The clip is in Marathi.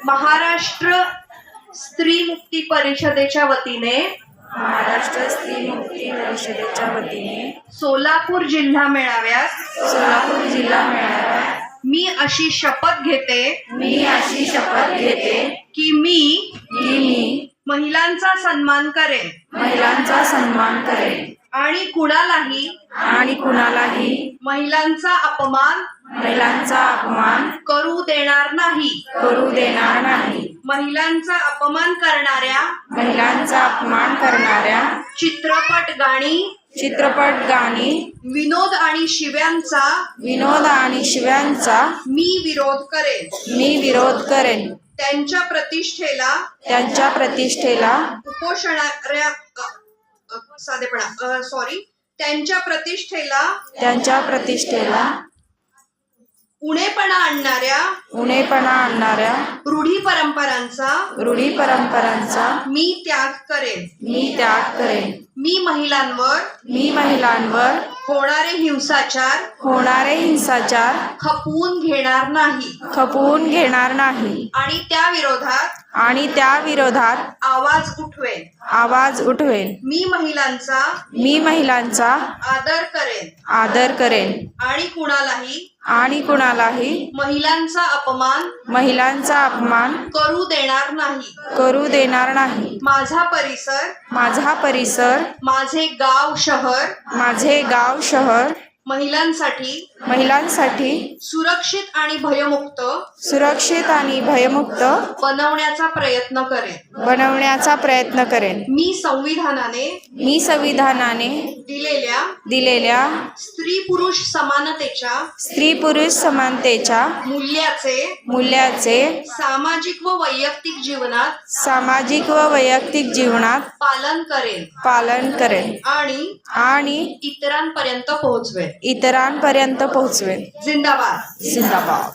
महाराष्ट्र स्त्री मुक्ती परिषदेच्या वतीने महाराष्ट्र स्त्री मुक्ती परिषदेच्या वतीने सोलापूर जिल्हा मेळाव्यात सोलापूर जिल्हा मेळाव्यात मी अशी शपथ घेते की मी महिलांचा सन्मान करेन महिलांचा सन्मान करेन आणि कुणालाही महिलांचा अपमान करू देणार नाही. महिलांचा अपमान करणाऱ्या चित्रपट गाणी विनोद आणि शिव्यांचा मी विरोध करेन. त्यांच्या प्रतिष्ठेला त्यांच्या प्रतिष्ठेला उणेपणा आणणाऱ्या रूढी परंपरांचा मी त्याग करेन. मी महिलांवर होणारे हिंसाचार खपवून घेणार नाही आणि त्या विरोधात आवाज उठवेन. मी महिलांचा आदर करेन आणि कुणालाही महिलांचा अपमान करू देणार नाही. माझा परिसर माझे गाव शहर महिलांसाठी सुरक्षित आणि भयमुक्त बनवण्याचा प्रयत्न करेन. मी संविधानाने दिलेल्या स्त्री पुरुष समानतेच्या मूल्याचे सामाजिक व वैयक्तिक जीवनात पालन करेन आणि इतरांपर्यंत पोहोचवेन. जिंदाबाद.